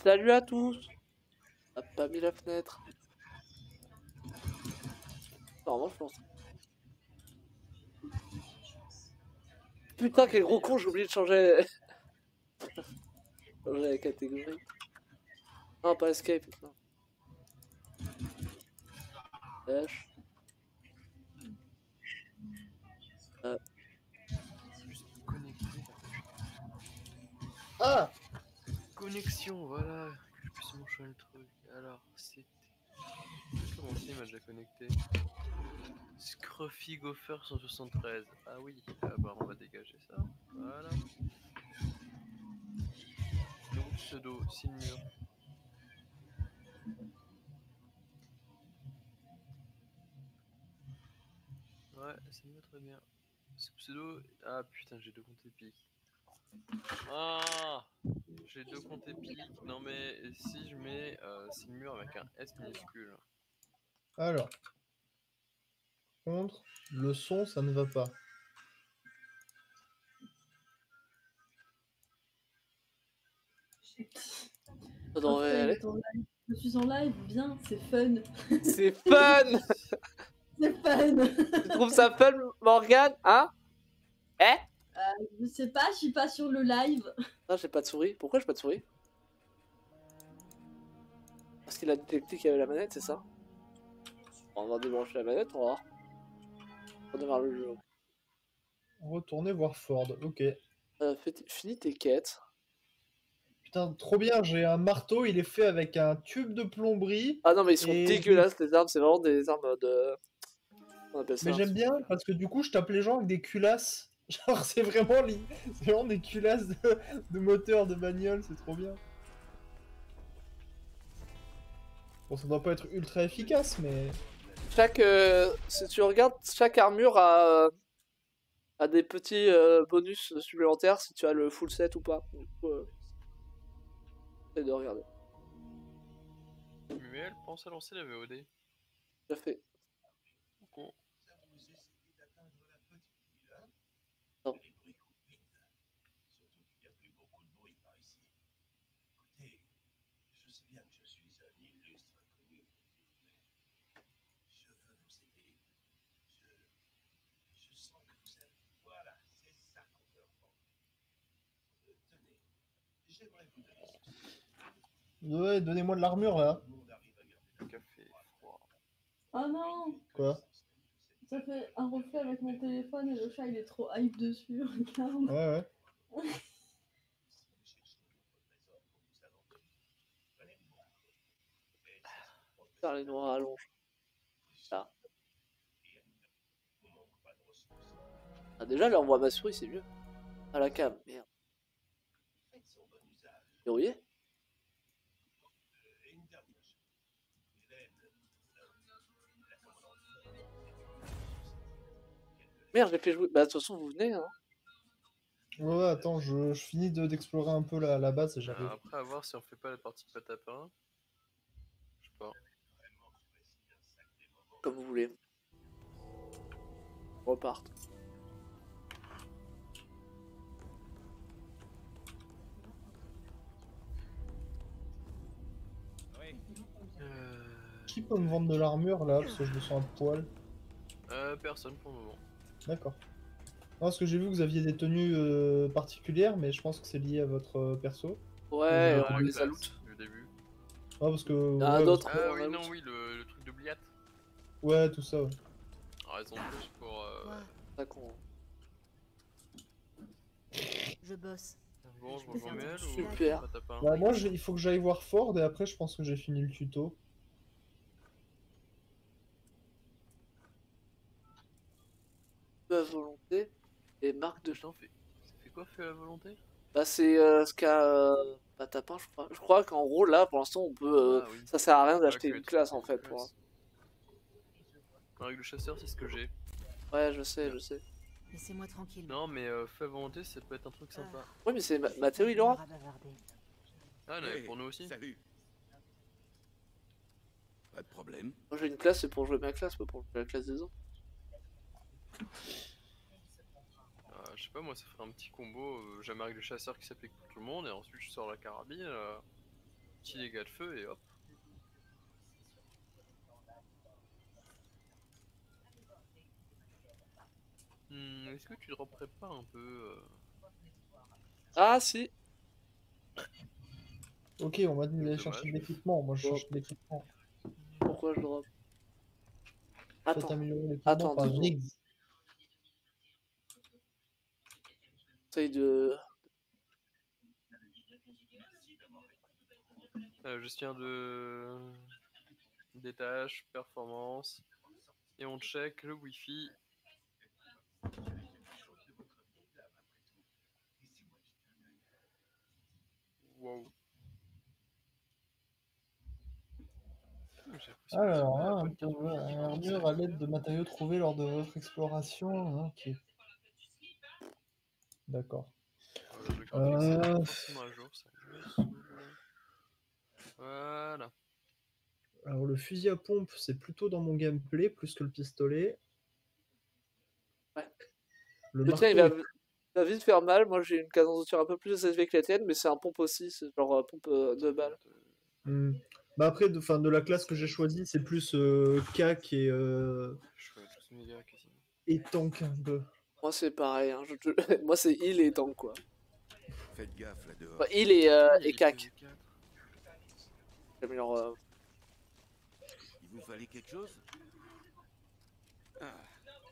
Salut à tous. On a pas mis la fenêtre. Normalement, je pense. Putain, quel gros con, j'ai oublié de changer... changer la catégorie. Non, pas escape. Non. Dash. Juste connecter. Ah! Connexion, voilà, que je puisse m'enchaîner le truc. Alors, c'était. Comment c'est, il m'a déjà connecté. Scruffy Gopher 173. Ah oui, bah on va dégager ça. Voilà. Nom pseudo, Silmur. Ouais, ça me va très bien. Ce pseudo. Ah putain, j'ai deux comptes épiques. Ah! J'ai deux comptes épiques. Non mais si je mets Silmur avec un S minuscule. Alors. Contre, le son, ça ne va pas. Ça devrait aller. Je suis en live, viens, c'est fun. C'est fun. C'est fun. Tu trouves ça fun, Morgane? Hein? Eh? Je sais pas, je suis pas sur le live. Non, j'ai pas de souris. Pourquoi j'ai pas de souris? Parce qu'il a détecté qu'il y avait la manette, c'est ça? On va débrancher la manette, on va voir. On démarre le jeu. Retournez voir Ford, ok. Finis tes quêtes. Putain, trop bien, j'ai un marteau, il est fait avec un tube de plomberie. Ah non, mais ils sont Et- dégueulasses, les armes. C'est vraiment des armes de... On appelle ça. Mais j'aime bien parce que du coup, je tape les gens avec des culasses. Genre, c'est vraiment des culasses de moteur de bagnole, c'est trop bien. Bon, ça doit pas être ultra efficace, mais. Chaque, si tu regardes, chaque armure a des petits bonus supplémentaires si tu as le full set ou pas. Du coup, essaye de regarder. Muel pense à lancer la VOD. Déjà fait. Bon. Non. Ouais, donnez-moi de l'armure là. Café froid. Oh non, Quoi? ça fait un reflet avec mon téléphone et le chat il est trop hype dessus, regarde. Ouais, ouais. Faire les noirs allonge. Là. Ah, déjà, là, on voit ma souris, c'est mieux. À la cam, merde. Verrouillé? Merde, j'ai fait jouer. Bah, de toute façon, vous venez, hein. Ouais, ouais, attends, je finis d'explorer un peu la base et j'arrive. Après, à voir si on fait pas la partie patapin. Je sais pas. Comme vous voulez. On repart. Qui peut me vendre de l'armure là? Parce que je me sens un poil. Personne pour le moment. D'accord. Non, parce que j'ai vu que vous aviez des tenues particulières, mais je pense que c'est lié à votre perso. Ouais, Vous on avez- les a loot. Du début. Ah, parce que. Il y en a ouais, d'autres. Ah on a oui, loot. non, oui, le truc d'oubliette. Ouais, tout ça, ouais. Raison de plus pour. Ça qu'on- Je bosse. Bon, je rejoins Muel ou Super. patapin? Bah, moi, il faut que j'aille voir Ford et après, je pense que j'ai fini le tuto. Feu à volonté et marque de Putain, ça fait quoi, feu à volonté? Bah c'est ce qu'a Patapin, je crois. Je crois qu'en gros là pour l'instant on peut Ah oui. ça sert à rien Ouais, d'acheter que une tu classe fais en une fait classe. pour Avec le chasseur, c'est ce que j'ai. Ouais, je sais, je sais. Laissez-moi tranquille. Non, mais feu à volonté, ça peut être un truc sympa. Ouais, mais c'est Mathéo, il aura. Ah, non, mais pour nous aussi. Salut. Pas de problème. Moi j'ai une classe, c'est pour jouer ma classe, pas pour jouer la classe des autres. Je sais pas, moi, ça ferait un petit combo. Jamais avec le chasseur qui s'applique pour tout le monde, et ensuite je sors la carabine. Petit dégât de feu et hop. Est-ce que tu dropperais pas un peu Ah si. Ok, on m'a dit d'aller chercher de Dommage. l'équipement. Moi, je Bon. cherche de l'équipement. Pourquoi je drop? Faites Attends. améliorer l'équipement Attends, par 2 secondes. Riggs. Essaye de... Gestion de... des tâches, performance. Et on check le wifi. Wow. J'ai l'impression que Alors, c'est pas la hein, bonne carte wifi qui armure à l'aide de matériaux trouvés lors de votre exploration. Ok, d'accord. Le graphique c'est pas Euh, forcément à jour, ça me saoule. Voilà. Alors, le fusil à pompe, c'est plutôt dans mon gameplay, plus que le pistolet. Ouais. Le Le tien, il marteau va vite faire mal. Moi, j'ai une cadence de tir un peu plus élevée que la tienne, mais c'est un pompe aussi. C'est genre pompe de balles. Bah après, de la classe que j'ai choisie, c'est plus CAC Je fais tous mes gars quasiment. et tank un peu. Moi, c'est pareil. Hein. Moi, c'est heal et tank, quoi. Faites gaffe là dehors. Enfin, heal Ah, il y a et les cac. PV4. J'améliore, Il vous fallait quelque chose? Ah,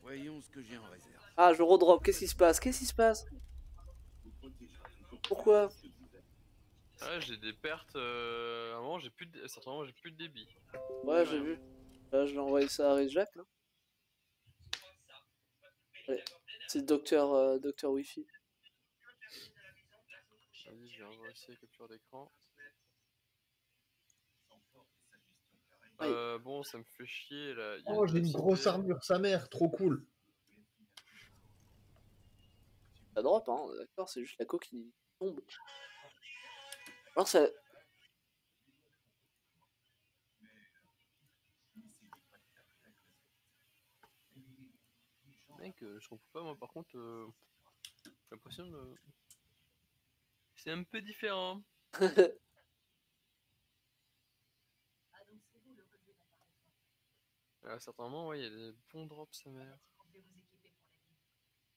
voyons ce que j'ai en réserve. Ah, je redrop. Qu'est-ce qui se passe? Qu'est-ce qui se passe? Pourquoi? Ah, j'ai des pertes. À un moment, j'ai plus de... certains moments, j'ai plus de débit. Ouais, j'ai vu. Là, je vais envoyer ça à Rizjack, là. Allez. C'est docteur Wi-Fi. Vas-y, je vais envoyer aussi la capture d'écran. Bon, ça me fait chier là. Il y a Oh, j'ai une cité. grosse armure, sa mère, trop cool. Ça drop, hein. D'accord, c'est juste la coque qui tombe. Alors, ça... Mec, je comprends pas, moi par contre, j'ai l'impression de... C'est un peu différent. À certains moments, ouais, il y a des bons drops, sa mère.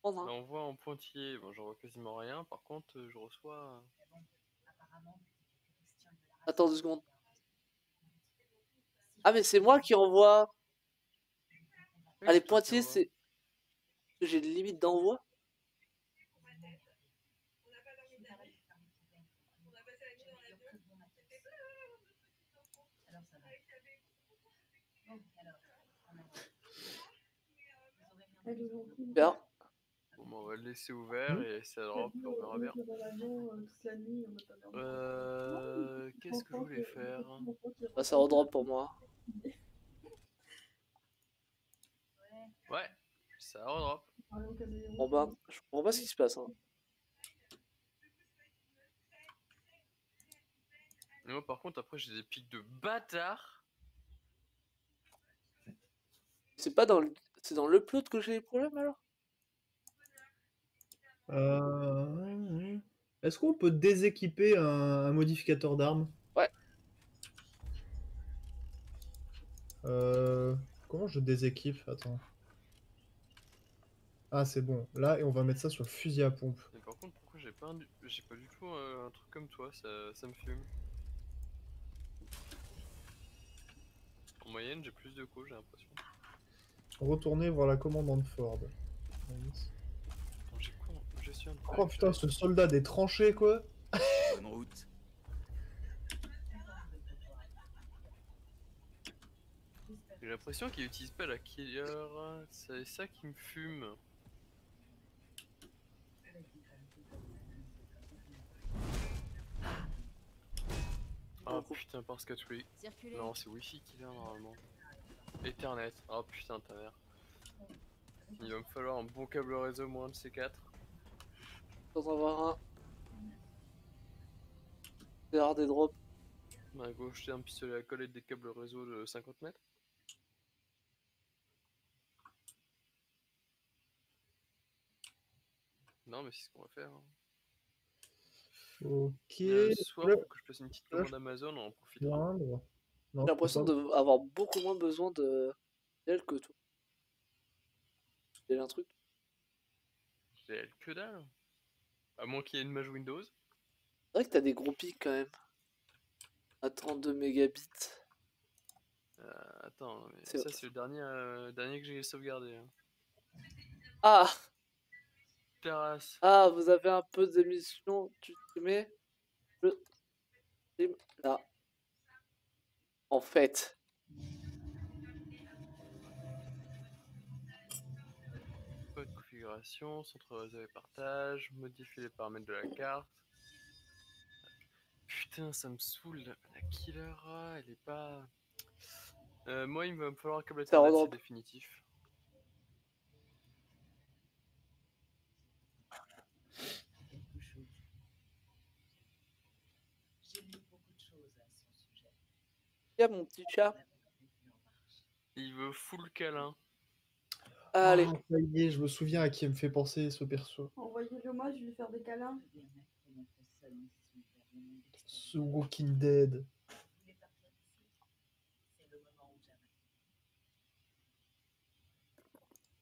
Prendre, hein. Là, on voit en pointillé, bon, j'en vois quasiment rien. Par contre, je reçois. Attends 2 secondes. Ah, mais c'est moi qui envoie. Oui, Ah, les c'est toi qui pointillés, envoie. c'est... J'ai une limite d'envoi. Super. Bon, bah, on va le laisser ouvert et ça drop, on verra bien. Qu'est-ce que je voulais faire? Bah, ça redrop pour moi. Ouais, ça redrop. Bon, bah, je comprends pas ce qui se passe, hein. Et moi, par contre, après, j'ai des pics de bâtard. C'est pas dans le... C'est dans l'upload que j'ai les problèmes, alors? Est-ce qu'on peut déséquiper un modificateur d'armes? Ouais. Comment je déséquipe? Attends. Ah, c'est bon. Là, et on va mettre ça sur le fusil à pompe. Mais par contre, pourquoi j'ai pas du tout un truc comme toi, ça me fume. En moyenne, j'ai plus de coups, j'ai l'impression. Retourner voir la commandante Ford. Attends, j'ai quoi en gestion de Oh putain, ce soldat des tranchées, quoi. Bonne route. J'ai l'impression qu'il utilise pas la killer, c'est ça qui me fume. Ah putain, parce que oui. Circulez. Non, c'est Wi-Fi qu'il a normalement. Ethernet. Oh putain, ta mère. Il va me falloir un bon câble réseau moins de C4. Je peux en avoir un. C'est rare des drops. À gauche, j'ai un pistolet à colle et des câbles réseau de 50 mètres. Non, mais c'est ce qu'on va faire. Hein. Ok. Le soir, Le- faut que je passe une petite commande Amazon, on en profitera. joindre. Non, J'ai l'impression je peux d'avoir beaucoup moins besoin d'elle que toi. Il y a un truc. C'est que dalle. À moins qu'il y ait une mage Windows. C'est vrai que t'as des gros pics quand même. À 32 mégabits. Attends, mais C'est- ça c'est le dernier que j'ai sauvegardé. Hein. Ah! Terrasse. Ah, vous avez un peu d'émission du streamer? Je stream là. En fait. Code configuration, centre réseau et partage, modifier les paramètres de la carte. Putain, ça me saoule. La killer, elle est pas. Moi, il va me falloir un câble Ça Ethernet, redrop. c'est définitif. Quelque chose. J'ai lu beaucoup de choses à son sujet. Il y a mon petit chat. On l'avait vu en marche. Il veut full câlin. Allez. Ah, ça y est, je me souviens à qui elle me fait penser ce perso. Envoyez-le moi, je vais lui faire des câlins. Le bien-être est notre seule mission vers le monde Ce extérieur. Walking Dead. Vous voulez partir d'ici? C'est le moment ou jamais.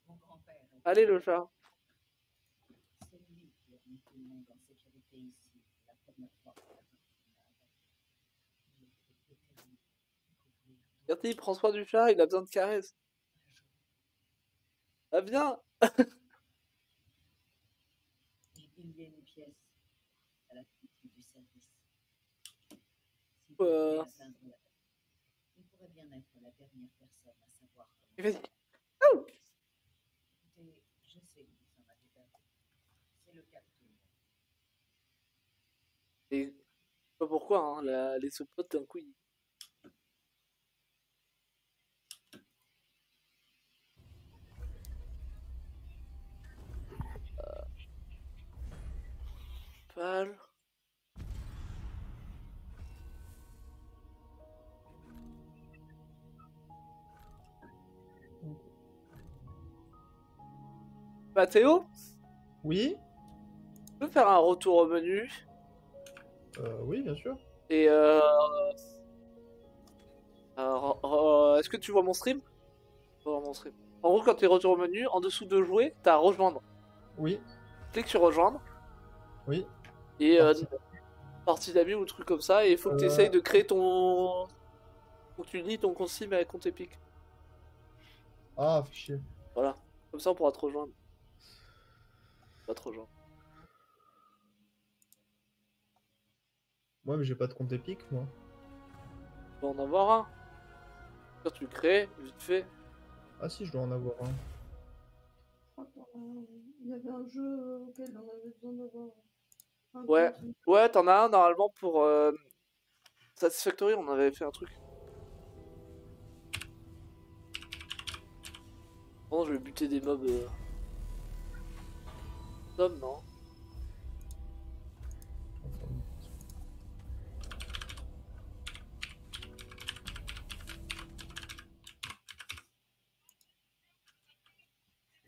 Mon grand-père est Allez le chat. C'est lui qui a mis tout le monde en sécurité ici, la première fois. Il était déterminé à découvrir Regardez, il prend soin du chat, il a besoin de caresses. Ah viens! Il y a une pièce à la critique du service. Si Euh. vous atteindre la... Il pourrait bien être la dernière personne à savoir comment. Vas-y. Écoutez, je sais que vous en avez perdu. C'est le cas de tout le monde. Et je sais pas pourquoi, hein, les sous-potes d'un coup. Pâle. Mathéo, Oui? tu peux faire un retour au menu Oui, bien sûr. et est-ce que tu vois mon stream? Je vois mon stream. En gros, quand tu es retour au menu, en dessous de jouer, t'as rejoindre. Oui, Clique sur rejoindre oui. et Parti. partie d'amis ou truc comme ça, et il faut que tu essayes de créer ton. Faut que tu lis ton compte Steam avec compte Epic. Ah, fais chier. Voilà. Comme ça, on pourra te rejoindre. Pas te rejoindre. Moi, mais j'ai pas de compte épique, moi. Tu dois en avoir un. Quand tu le crées, vite fait. Ah si, je dois en avoir un. Je crois qu'il y avait un jeu auquel on avait besoin d'avoir un Ouais. compte. Ouais, t'en as un normalement pour Satisfactory, on avait fait un truc. Bon, je vais buter des mobs. Hommes, non.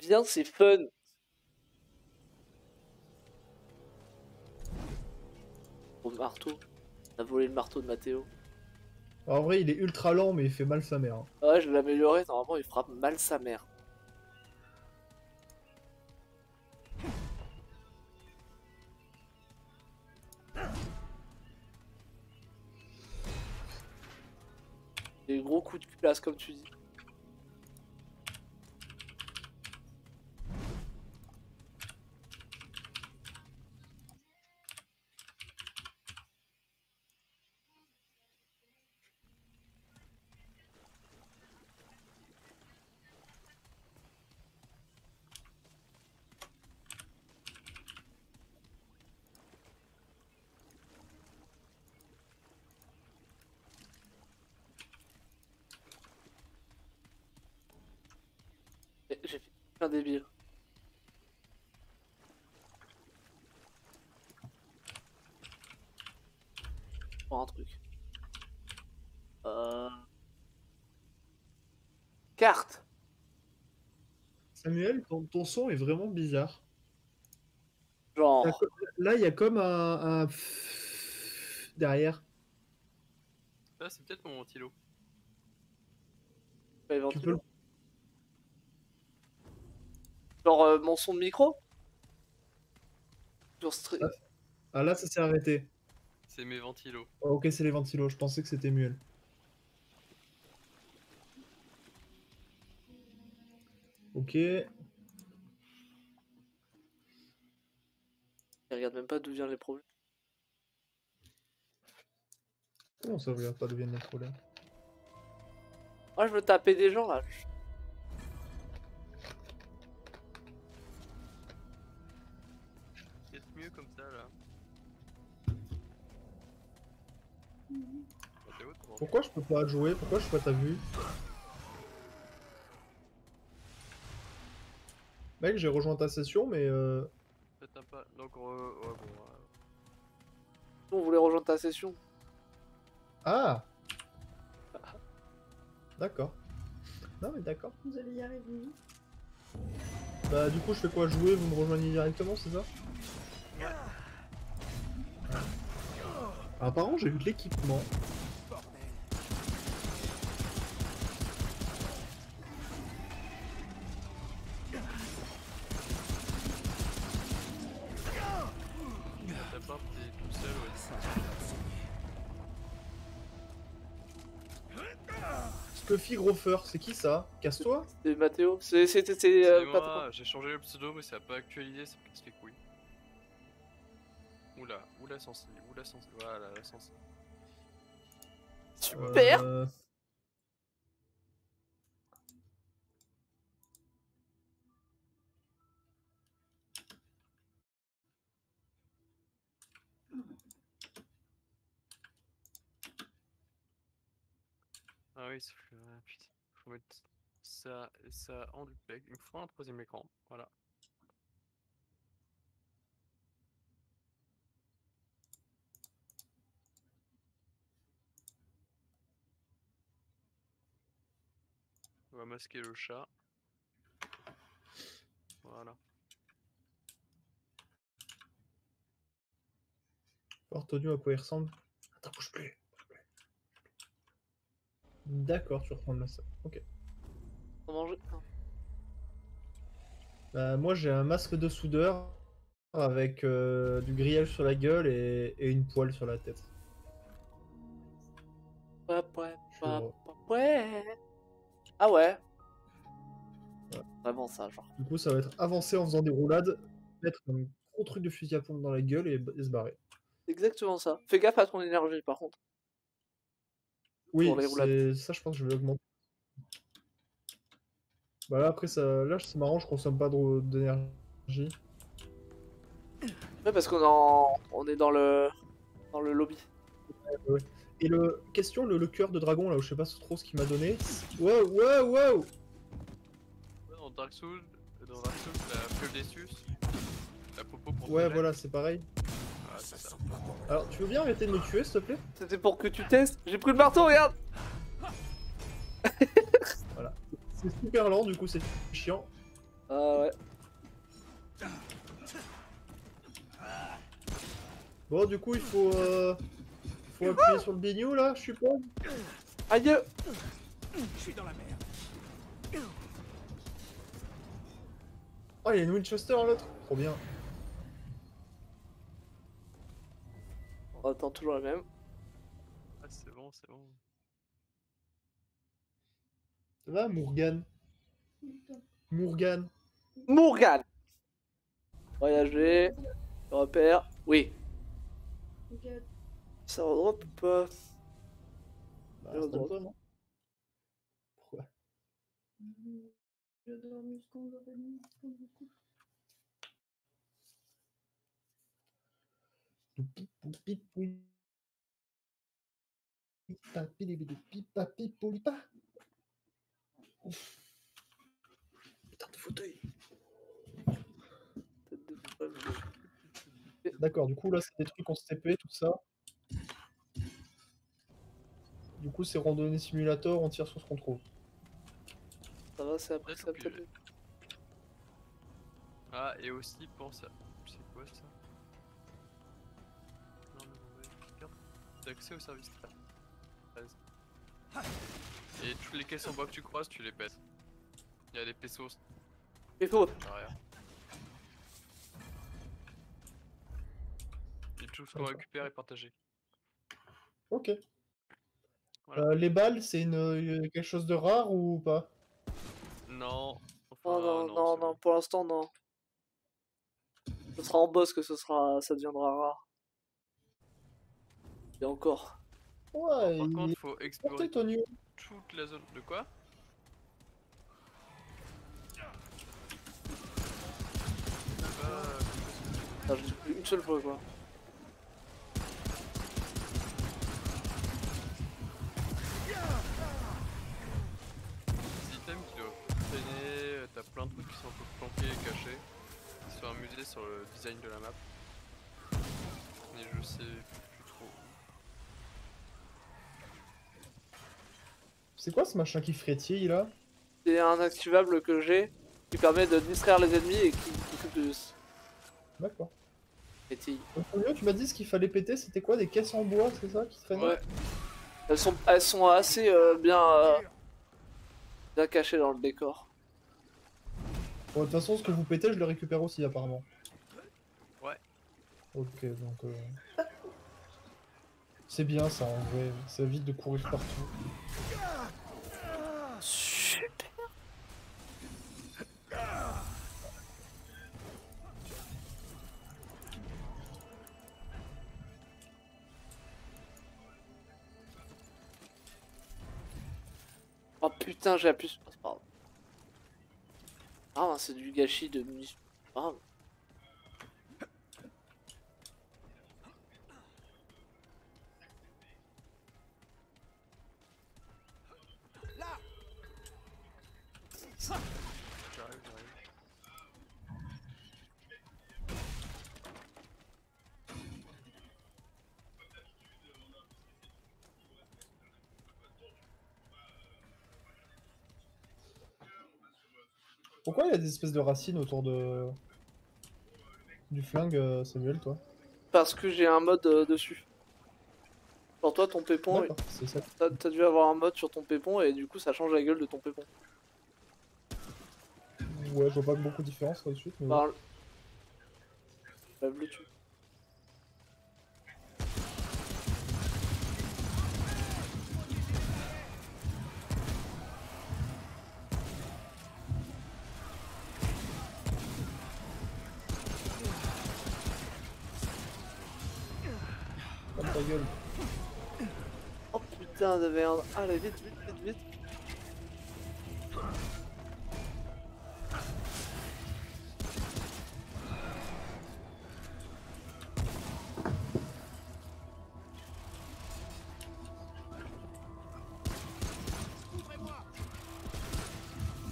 Viens, c'est fun. Au marteau. On a volé le marteau de Mathéo. En vrai, il est ultra lent, mais il fait mal sa mère. Hein. Ouais, je l'ai amélioré. Normalement, il frappe mal sa mère. Des gros coups de culasse, comme tu dis. J'ai fait plein débile. Pour un truc. Carte. Samuel, ton son est vraiment bizarre. Genre, Là, il y a comme un... derrière. Ah, c'est peut-être mon ventilo. pas les Tu peux le... ventilos. Genre mon son de micro. Sur Ah. Ah là, ça s'est arrêté. C'est mes ventilos. Oh, ok, c'est les ventilos. Je pensais que c'était Muel. Ok. Il regarde même pas d'où viennent les problèmes. Comment ça, regarde pas d'où viennent les problèmes? Moi, je veux taper des gens là. C'est mieux comme ça là. Bah, t'es où, toi? Pourquoi je peux pas jouer? Pourquoi je suis pas ta vue? Mec, j'ai rejoint ta session, mais Peut-être pas. Donc, ouais, bon. On voulait rejoindre ta session. Ah! D'accord. Non, mais d'accord. Vous allez y arriver. Bah, du coup, je fais quoi? Jouer, vous me rejoignez directement, c'est ça? Apparemment, j'ai eu de l'équipement. Ta part, t'es tout seul, ouais. Scuffy Grofer, c'est qui ça? Casse-toi? C'est Mathéo. C'est C'est pas moi, j'ai changé le pseudo, mais ça a pas actualisé, ça me casse les couilles. Oula, oula sensi, voilà, la sensi. super. Ah oui, putain, faut mettre ça et ça en duplex. Il me faut un troisième écran, voilà. On va masquer le chat. Voilà. Voir Tonio à quoi il ressemble. Attends, bouge plus. D'accord, tu reprends la salle. Ok. On manger. Bah, moi, j'ai un masque de soudeur avec du grillage sur la gueule et une poêle sur la tête. Ouais. Je- Ouais. Ah ouais. Ouais. Vraiment ça, genre. Du coup, ça va être avancer en faisant des roulades, mettre un gros truc de fusil à pompe dans la gueule et se barrer. Exactement ça. Fais gaffe à ton énergie par contre. Oui, Pour les roulades. c'est ça, je pense que je vais l'augmenter. Bah là, après, ça, là, c'est marrant, je consomme pas d'énergie. Ouais, parce on est dans le lobby. Ouais. Et le cœur de dragon, là, où je sais pas trop ce qu'il m'a donné. Wow! Dans Dark Souls, la fiole des sus, la popo pour Ouais, tes voilà, c'est pareil. Ah, c'est ça. Alors, tu veux bien arrêter de me tuer, s'il te plaît? C'était pour que tu testes. J'ai pris le marteau, regarde. Voilà. C'est super lent, du coup, c'est chiant. Ah ouais. Bon, du coup, il faut appuyer sur le bignou, là, je suppose. Aïe. Je suis dans la merde. Oh, il y a une Winchester, l'autre. Trop bien. On attend toujours la même. Ah, c'est bon, c'est bon. Ça va, Morgane? Morgane. Morgane. Voyager. Repère. Oui. Regarde, Ça redrop ou pas? Bah, Ouais, c'est bon. toi, non? Pourquoi? j'ai dormi jusqu'à 11h30, comme beaucoup. Putain de fauteuil. Tête de femme de- D'accord, du coup, là, c'est des trucs en TP, tout ça. Du coup, c'est randonnée simulator, on tire sur ce qu'on trouve. Ça va, c'est après Peut-être ça au pire. peut-être. Ah, et aussi pense à. C'est quoi ça? t'as accès au service 13. Et toutes les caisses en bois que tu croises, tu les pètes. Il y a des pesos Il faut. derrière. Et tout ce qu'on récupère est partagé. Ok. Voilà. Les balles, c'est quelque chose de rare ou pas? Non. Non, Enfin, non, non, non, c'est non, bon. pour l'instant, non. Ce sera en boss que ça deviendra rare. Et encore. Ouais, Alors, par il contre, est faut porté explorer ton niveau. toute la zone. De quoi? Ah, je l'ai fait une seule fois, quoi. Des items qui doivent traîner, t'as plein de trucs qui sont un peu planqués et cachés, qui sont amusés sur le design de la map. Mais je sais plus trop. C'est quoi ce machin qui frétille là? C'est un activable que j'ai qui permet de distraire les ennemis et qui s'occupe de D'accord. pétille. Antonio, tu m'as dit ce qu'il fallait péter, c'était quoi? Des caisses en bois, c'est ça qui traînaient? Ouais. Elles sont assez bien cachées dans le décor. Bon, de toute façon, ce que vous pétez, je le récupère aussi apparemment. Ouais. Ok, donc... C'est bien ça en vrai, ça évite de courir partout. Super. Oh putain, j'ai appuyé sur... C'est pas grave. Ah, c'est du gâchis de munitions. Ah. J'arrive. Pourquoi il y a des espèces de racines autour de... du flingue, Samuel, toi? Parce que j'ai un mode dessus. Pour toi, ton pépon, D'accord, c'est ça. t'as dû avoir un mode sur ton pépon et du coup ça change la gueule de ton pépon. Ouais, je vois pas beaucoup de différence là-dessus, mais ouais. Bah, la Bluetooth. Ferme ta gueule. Oh putain de merde. Allez, vite.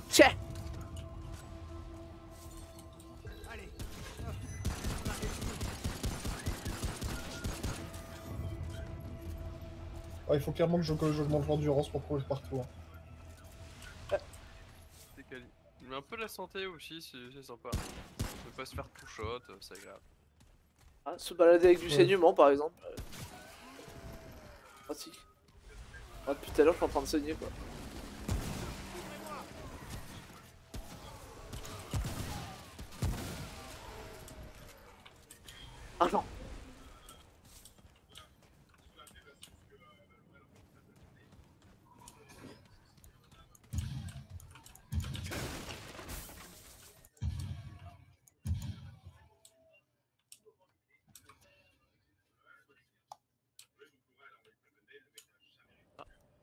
Tiens. Ouais, il faut clairement que j'augmente l'endurance pour courir partout. Hein. C'est quali. Mais un peu de la santé aussi, c'est sympa. Ne pas se faire tout shot, c'est agréable. Ah, se balader avec du Ouais. saignement par exemple. Pratique. Ah, depuis tout à l'heure je suis en train de saigner quoi. Ah non.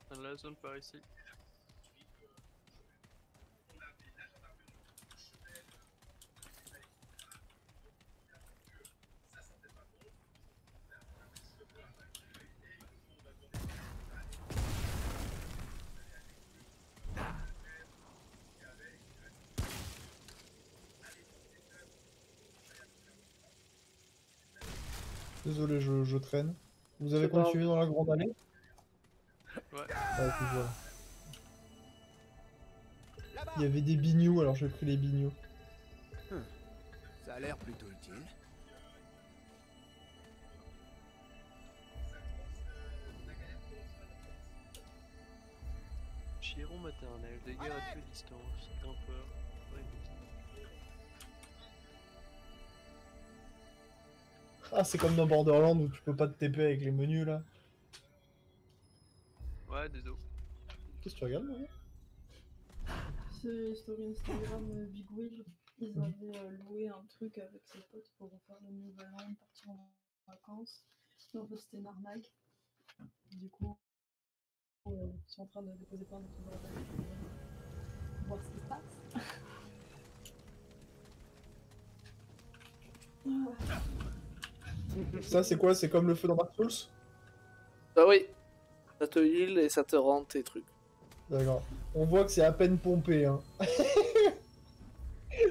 Dans la zone par ici. Désolé, je traîne. Vous avez C'est pas continué dans la grande allée? Ouais. Ouais, puis voilà. Il y avait des bignoux, alors j'ai pris les bignoux. Ça a l'air plutôt utile. Chiron maternel, dégâts réduits à distance, grimpeur. Ah, c'est comme dans Borderlands où tu peux pas te TP avec les menus là. Ouais, désolé. Qu'est-ce que tu regardes, Marie? C'est story Instagram Big Wheel. Ils avaient loué un truc avec ses potes pour faire le nouvel an, partir en vacances. Et en fait, c'était une arnaque. Du coup, ils sont en train de déposer plein de tout bordel pour voir ce qui se passe. Ça, c'est quoi? C'est comme le feu dans Dark Souls? Bah oui, ça te heal et ça te rend tes trucs. D'accord. On voit que c'est à peine pompé, hein.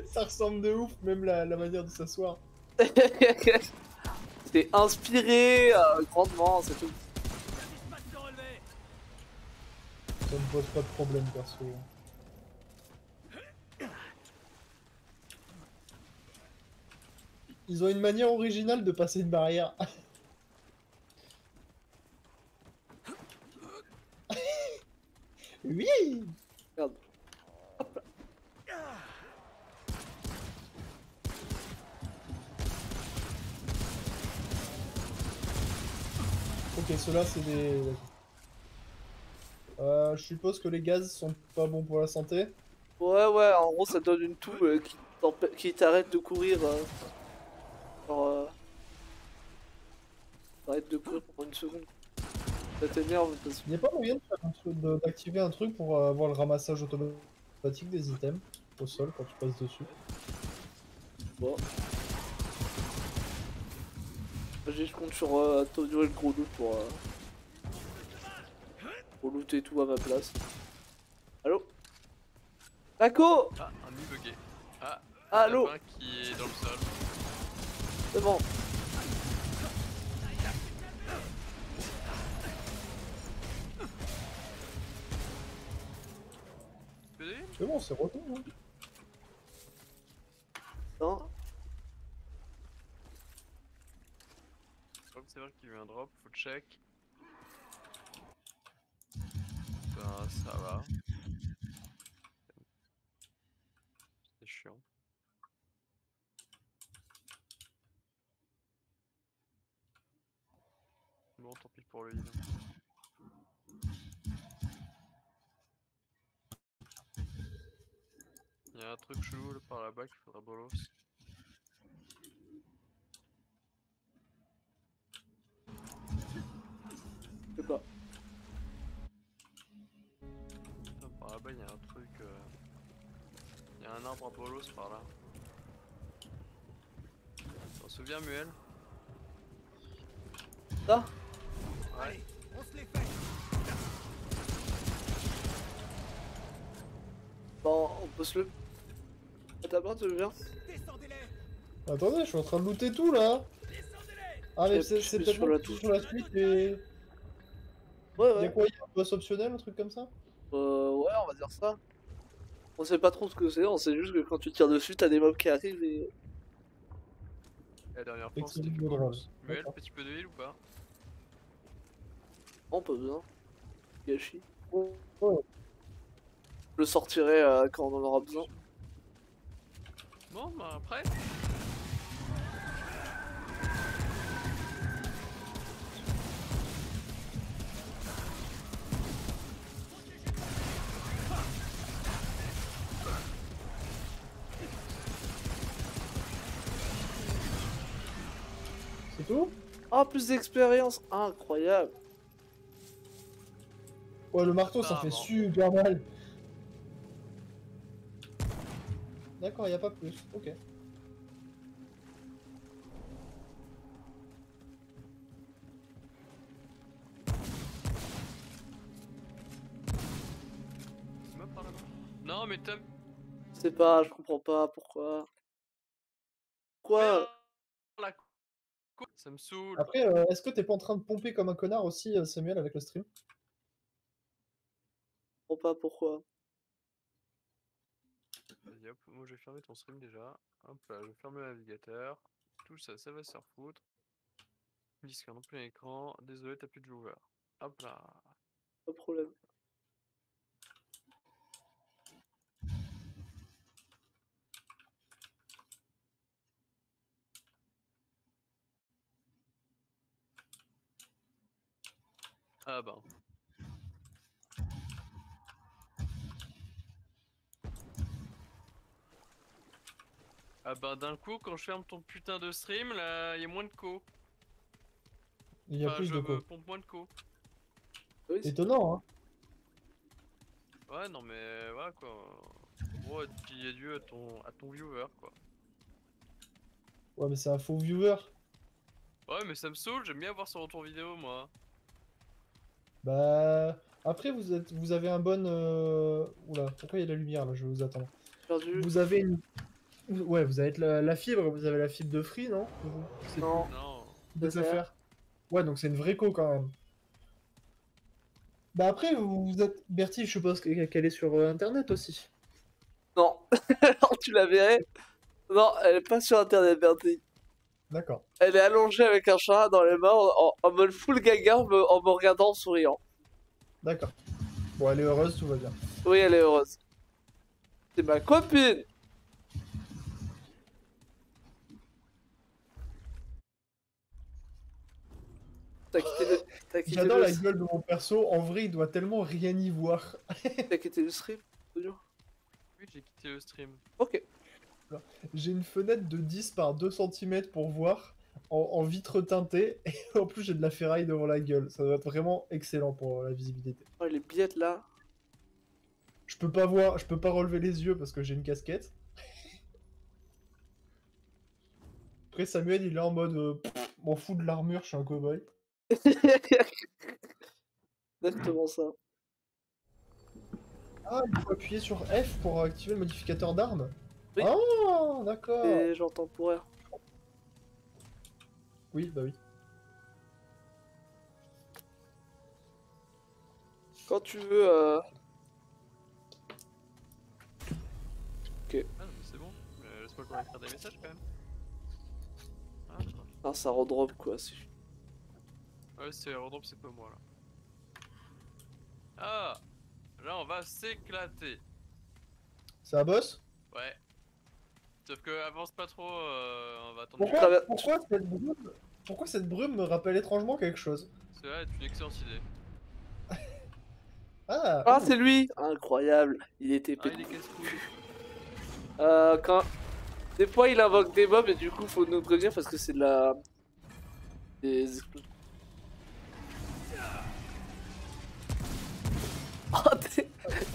Ça ressemble de ouf, même la manière de s'asseoir. C'est inspiré grandement, c'est tout. Ça me pose pas de problème, perso. Ils ont une manière originale de passer une barrière. Oui! Regarde. Ok, ceux-là, c'est des... je suppose que les gaz sont pas bons pour la santé. Ouais, ouais, en gros, ça donne une toux qui t'arrête de courir. Genre, t'arrêtes de courir pendant une seconde. Ça t'énerve parce que... Il n'y a pas moyen de faire d'activer un truc pour avoir le ramassage automatique des items au sol quand tu passes dessus. Bon. Je compte sur Tonio et le gros loot pour looter tout à ma place. Allô? Taco! Ah, un nid bugué. Ah, Allô? un qui est dans le sol. C'est bon. C'est bon, c'est retour. Hein. Non. Je crois que c'est vrai qu'il y a eu un drop, faut check. Ben, ça va. C'est chiant. Bon, tant pis pour le heal. Il y a un truc chelou là, par là-bas qu'il faudra bolos. Je sais pas. Putain, par là-bas il y a un truc. Il y a un arbre à bolos par là. T'en souviens, Muel? Ça? Ouais. Bon, on peut se le... T'as pas, tu veux bien? Attendez, je suis en train de looter tout là. Ah mais c'est J'appuie peut-être sur moi la qui suis touche. sur la suite et... Ouais, Y'a ouais. quoi? Y'a un boss optionnel, un truc comme ça? Ouais, on va dire ça. On sait pas trop ce que c'est, on sait juste que quand tu tires dessus, t'as des mobs qui arrivent et... La dernière fois on Excellent s'était fait jeu de rôle. bolos. Muel, D'accord. petit peu de heal ou pas? On peut besoin. Gâchis. Oh. Je le sortirai quand on en aura besoin. Bon, bah après. C'est tout? Ah, plus d'expérience! Incroyable! Ouais, le marteau ça Ah, fait bon. super mal. D'accord, y a pas plus. Ok. C'est moi par là-bas. Non, mais t'as. Je sais pas, je comprends pas pourquoi. Pourquoi? La ça me saoule. Après, est-ce que t'es pas en train de pomper comme un connard aussi, Samuel, avec le stream? Je comprends pas pourquoi. Vas-y hop, moi je vais fermer ton stream déjà. Hop là, je vais fermer le navigateur. Tout ça, ça va se faire foutre. Disque en plein écran. Désolé, t'as plus de joueur. Hop là. Pas de problème. Ah bah. Ah bah d'un coup quand je ferme ton putain de stream là y a moins de co. Il y a Enfin plus je de me co. pompe moins de co. Oui, c'est- Étonnant, hein. Ouais non mais voilà quoi. En gros dis adieu à ton viewer quoi. Ouais, mais c'est un faux viewer. Ouais mais ça me saoule, j'aime bien voir son retour vidéo moi. Bah. Après, vous avez un bon. Oula, pourquoi il y a de la lumière là? Je vais vous attendre. perdu. Vous avez une. Ouais, vous avez la fibre, vous avez la fibre de Free, non? C'est Non, Non. des ça. affaires. Ouais, donc c'est une vraie co quand même. Bah après, vous êtes. Bertie, je suppose qu'elle est sur internet aussi. Non. Alors tu la verrais. Non, elle est pas sur internet, Bertie. D'accord, Elle est allongée avec un chat dans les mains en mode full gaga en me regardant en souriant. d'accord. Bon, elle est heureuse, tout va bien. Oui, elle est heureuse. C'est ma copine. T'as quitté J'adore le... la gueule de mon perso, en vrai, il doit tellement rien y voir. T'as quitté le stream, Sonia? Oui j'ai quitté le stream. Ok. J'ai une fenêtre de 10 par 2 cm pour voir, en vitre teintée, et en plus j'ai de la ferraille devant la gueule. Ça doit être vraiment excellent pour la visibilité. Oh, les billettes là. Je peux pas voir, je peux pas relever les yeux parce que j'ai une casquette. Après Samuel il est en mode m'en fous de l'armure, je suis un cowboy. Exactement ça. Ah, il faut appuyer sur F pour activer le modificateur d'armes. Oui. Ah, d'accord. Et genre temporaire. Oui, bah oui. Quand tu veux... Ah non mais c'est bon. Laisse-moi quand même écrire des messages quand même. Ah, attends. Ah, ça redrop quoi. Ouais c'est Airdrop c'est pas moi là. Ah là on va s'éclater. C'est un boss? Ouais. Sauf que avance pas trop, on va attendre. Pourquoi cette brume me rappelle étrangement quelque chose? Cela est une excellente idée. Ah, Ah, ouh. c'est lui! Incroyable. Il était Ah pété. il est casse-couille. Quand... Des fois, il invoque des mobs et du coup, faut nous prévenir parce que c'est de la... Des explosions. Oh,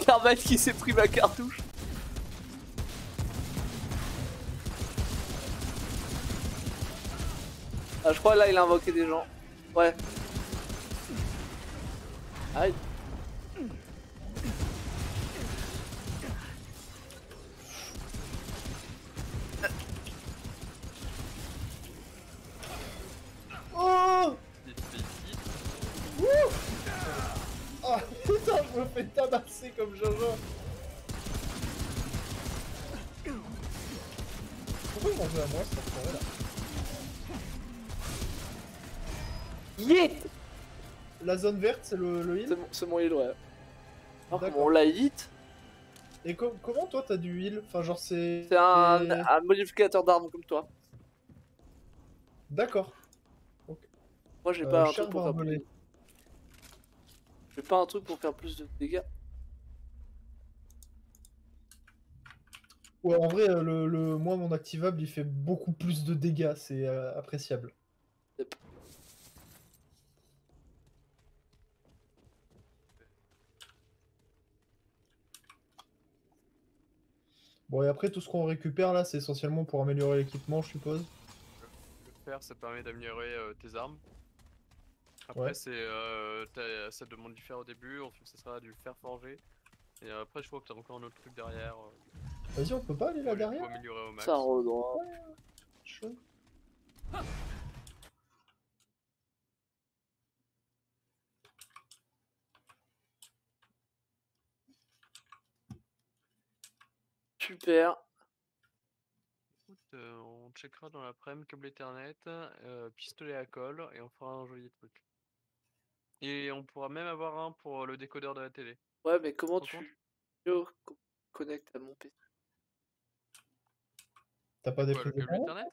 Carval qui s'est pris ma cartouche. Ah, je crois là, il a invoqué des gens. Ouais. Aïe. Oh! Des petits. Ah, putain, je me fais tabasser comme Jojo. Pourquoi ils m'ont joué à moi, cette forêt là? Yeah! La zone verte, c'est le heal? C'est mon heal, ouais. Alors, D'accord. comment on l'a hit? Et comment toi t'as du heal? Enfin, genre c'est. C'est un modificateur d'armes comme toi. D'accord. Moi, j'ai pas un Cher truc pour faire barbelé. plus. J'ai pas un truc pour faire plus de dégâts. Ouais, en vrai, moi, mon activable, il fait beaucoup plus de dégâts, c'est appréciable. Yep. Bon, et après, tout ce qu'on récupère là, c'est essentiellement pour améliorer l'équipement, je suppose. Le fer ça permet d'améliorer tes armes. Après Ouais. ça demande du fer au début, ensuite ça sera du fer forgé. Et après je crois que t'as encore un autre truc derrière. Vas-y, on peut pas aller là Faut derrière? améliorer au max. Ça redrop. Chaud. Super. Écoute, on checkera dans l'après-midi câble Ethernet, pistolet à colle et on fera un joli truc. Et on pourra même avoir un pour le décodeur de la télé. Ouais, mais comment Par contre, tu connectes à mon PC? T'as pas des quoi, le prises câble Ethernet? Ethernet?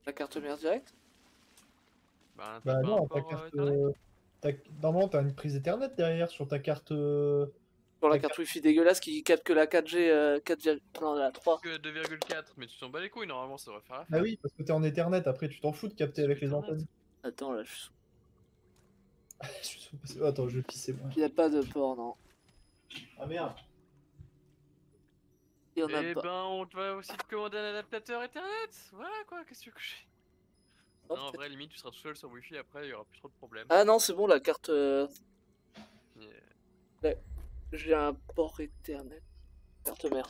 La carte mère directe? Bah Bah t'as pas un non, ta port carte. Ethernet? Normalement, t'as une prise Ethernet derrière sur ta carte. Sur la La carte Wi-Fi dégueulasse qui capte que la 4G, 4, non, la 3. Que 2,4, mais tu t'en bats les couilles, normalement ça devrait faire Ah l'affaire. oui, parce que t'es en Ethernet, après tu t'en fous de capter Sur avec les Ethernet. antennes. Attends, là, je suis... Attends, je vais pisser moi. Il n'y a pas de port, non. Ah merde. Il y en a Eh pas. ben, on va aussi te commander un adaptateur Ethernet. Voilà quoi, qu'est-ce que tu veux que je... Oh, Non, en peut-être. vrai, limite, tu seras tout seul sur Wi-Fi, après, il y aura plus trop de problèmes. Ah non, c'est bon, la carte... Yeah. J'ai un port Ethernet. Carte mère.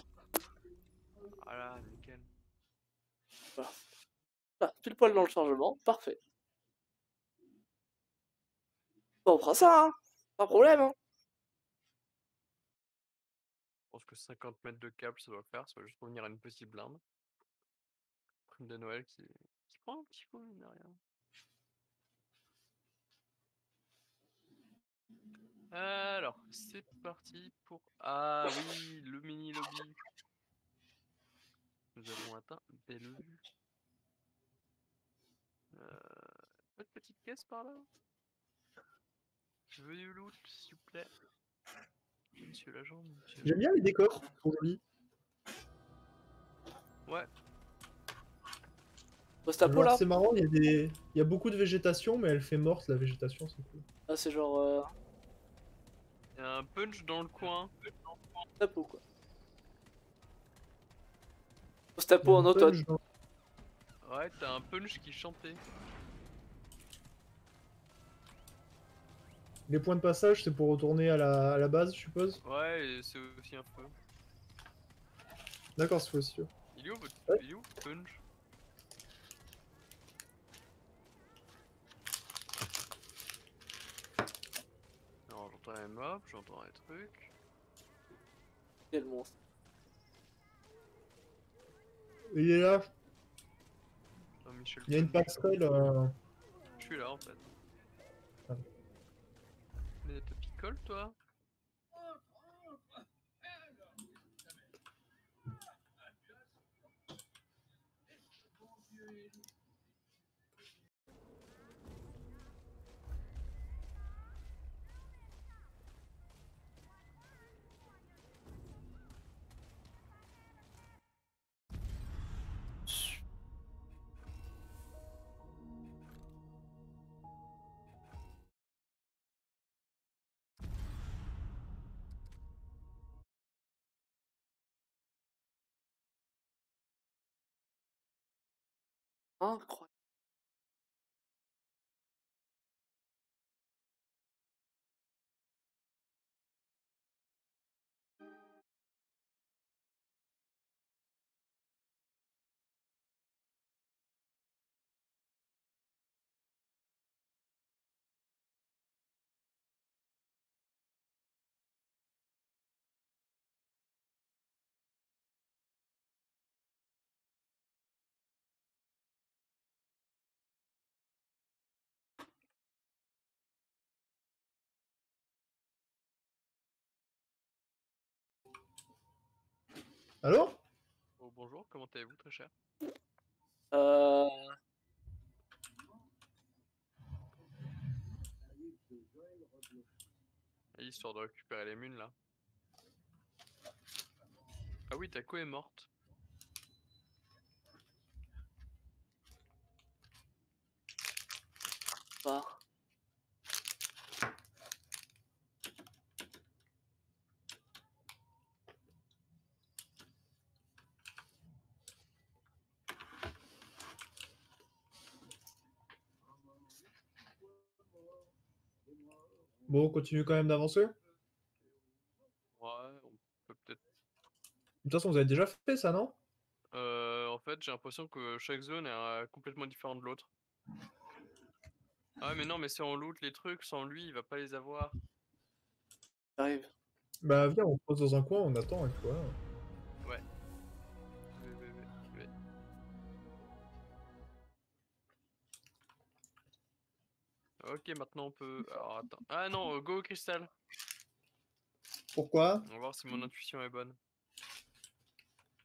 Voilà, nickel. Ah, pile poil dans le chargement, parfait. Bon, on fera ça, hein. Pas de problème, hein. Je pense que 50 mètres de câble, ça doit le faire, ça va juste revenir à une petite blinde. Prime de Noël qui prend un petit coup, mine de rien. Alors, c'est parti pour... Ah oui, le mini lobby. Nous avons atteint Bellevue. Pas de petite caisse par là? Je veux du loot, s'il vous plaît. Monsieur l'agent, monsieur. J'aime bien les décors, ils sont jolis. Ouais, Post-apo, Genre, là. c'est marrant, il y a beaucoup de végétation, mais elle fait morte la végétation, c'est cool. Ah, c'est genre... il y a un punch dans le coin. Post-apo, quoi. Il y Post-apo a en un automne. punch dans- Ouais, t'as un punch qui chantait. Les points de passage, c'est pour retourner à la base, je suppose. Ouais, et c'est aussi un feu. D'accord, c'est possible. Il est où votre... Ouais. Il est où le punch? Non, j'entends les mobs, j'entends les trucs. Quel monstre. Il est là, Oh, Michel il y a une Punch. passerelle. Je suis là en fait. Ah. Mais te picole toi? Incroyable. Allô? Oh bonjour, comment allez-vous très cher? Euh... Histoire de récupérer les munes là. Ah oui, Taco est morte. Bah. Bon, on continue quand même d'avancer. De Ouais, on peut peut-être... toute façon, vous avez déjà fait ça, non? En fait, j'ai l'impression que chaque zone est complètement différente de l'autre. Ah mais non, mais si on loot les trucs, sans lui, il va pas les avoir. J'arrive. Bah viens, on se pose dans un coin, on attend et puis voilà. Ouais. Ok, maintenant on peut... Alors attends. Ah non, go au cristal. Pourquoi? On va voir si mon intuition est bonne.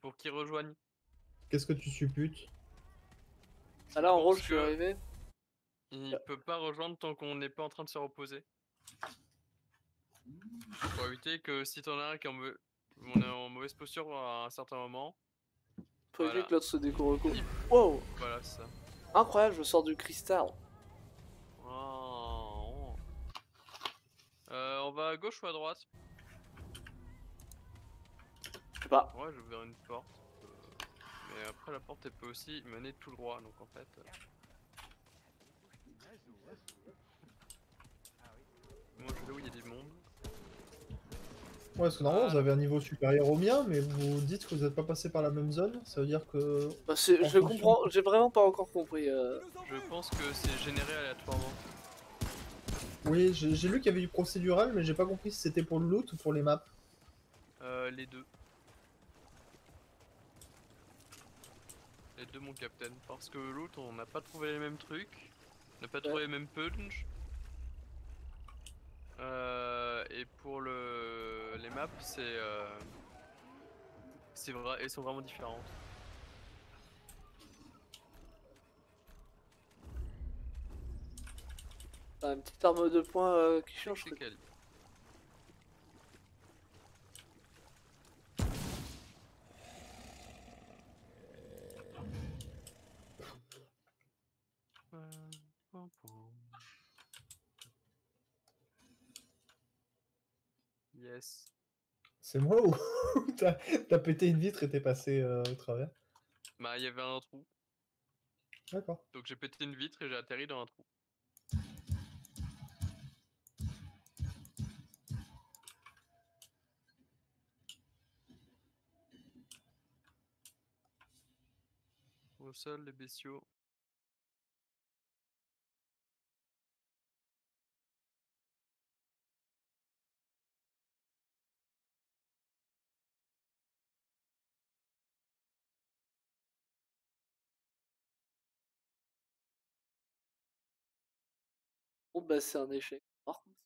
Pour qu'ils rejoignent. Qu'est-ce que tu supputes? Ah là, en pense rôle, je suis que- arrivé. Il peut pas rejoindre tant qu'on n'est pas en train de se reposer. Pour éviter que si t'en as un qui est on est en mauvaise posture à un certain moment. Faut éviter Voilà. que l'autre se découvre. Il- Wow! Voilà, c'est ça. Incroyable, je sors du cristal. Oh. On va à gauche ou à droite? Je sais pas. Ouais, j'ai ouvert une porte. Mais après, la porte, elle peut aussi mener tout droit. Donc en fait. Moi, je vais là où il y a des mondes. Ouais, parce que normalement, vous avez un niveau supérieur au mien, mais vous dites que vous n'êtes pas passé par la même zone. Ça veut dire que. Bah, En je fonction- comprends, j'ai vraiment pas encore compris. Je pense que c'est généré aléatoirement. Oui, j'ai lu qu'il y avait du procédural, mais j'ai pas compris si c'était pour le loot ou pour les maps. Les deux. Les deux, mon capitaine. Parce que l'autre, on n'a pas trouvé les mêmes trucs. On n'a pas trouvé les mêmes punch. Et pour les maps, c'est vrai, elles sont vraiment différentes. T'as une petite arme de poing qui change. C'est quali. Yes. C'est moi ou t'as pété une vitre et t'es passé au travers? Bah, il y avait un trou. D'accord. Donc j'ai pété une vitre et j'ai atterri dans un trou. Au sol, les bestiaux. Bon, bah, c'est un échec. Par contre.